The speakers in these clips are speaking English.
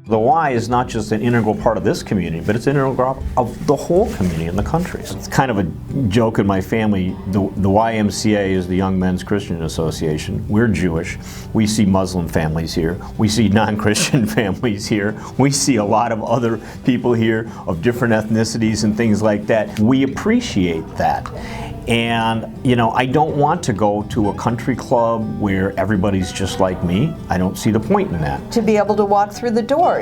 The Y is not just an integral part of this community, but it's an integral part of the whole community in the country. It's kind of a joke in my family. The YMCA is the Young Men's Christian Association. We're Jewish. We see Muslim families here. We see non-Christian families here. We see a lot of other people here of different ethnicities and things like that. We appreciate that. And, you know, I don't want to go to a country club where everybody's just like me. I don't see the point in that. To be able to walk through the door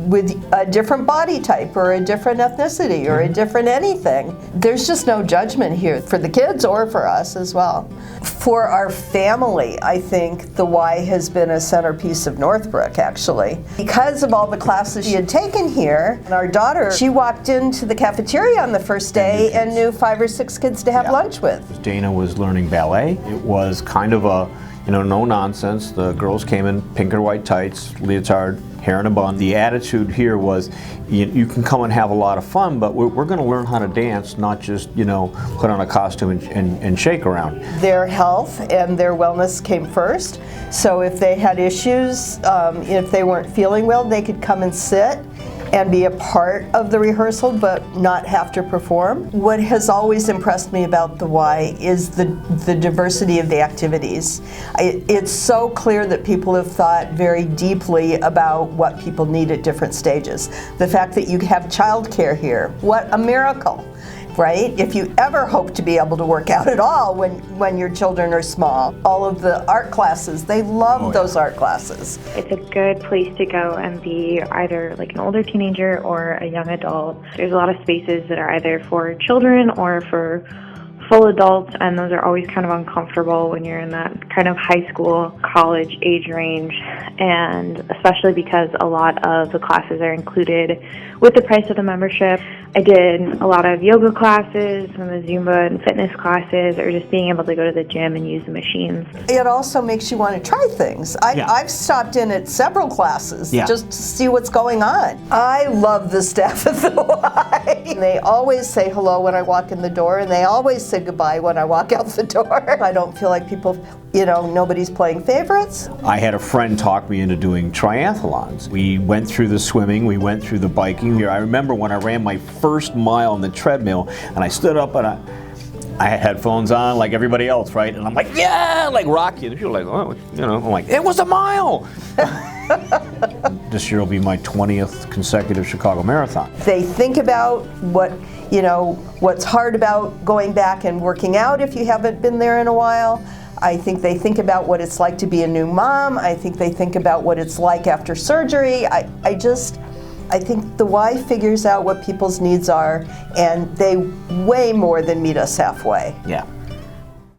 with a different body type or a different ethnicity or a different anything. There's just no judgment here for the kids or for us as well. For our family, I think the Y has been a centerpiece of Northbrook, actually. Because of all the classes she had taken here, and our daughter, she walked into the cafeteria on the first day and knew 5 or 6 kids to have lunch with. Dana was learning ballet. It was kind of a, you know, no nonsense. The girls came in pink or white tights, leotard, hair in a bun. The attitude here was, you can come and have a lot of fun, but we're going to learn how to dance, not just, you know, put on a costume and shake around. Their health and their wellness came first. So if they had issues, if they weren't feeling well, they could come and sit and be a part of the rehearsal but not have to perform. What has always impressed me about the Y is the diversity of the activities. It's so clear that people have thought very deeply about what people need at different stages. The fact that you have childcare here, what a miracle, right? If you ever hope to be able to work out at all when your children are small. All of the art classes, they love those art classes. It's a good place to go and be either like an older teenager or a young adult. There's a lot of spaces that are either for children or for full adults, and those are always kind of uncomfortable when you're in that kind of high school, college age range, and especially because a lot of the classes are included with the price of the membership. I did a lot of yoga classes, some of the Zumba and fitness classes, or just being able to go to the gym and use the machines. It also makes you want to try things. I've stopped in at several classes just to see what's going on. I love the staff at the Y. They always say hello when I walk in the door, and they always say goodbye when I walk out the door. I don't feel like people, you know, nobody's playing favorites. I had a friend talk me into doing triathlons. We went through the swimming, we went through the biking. Here, I remember when I ran my first mile on the treadmill, and I stood up and I had headphones on like everybody else, right? And I'm like, yeah, like Rocky. And people are like, oh, you know, I'm like, it was a mile. This year will be my 20th consecutive Chicago Marathon. They think about what, you know, what's hard about going back and working out if you haven't been there in a while. I think they think about what it's like to be a new mom. I think they think about what it's like after surgery. I think the Y figures out what people's needs are, and they way more than meet us halfway. Yeah.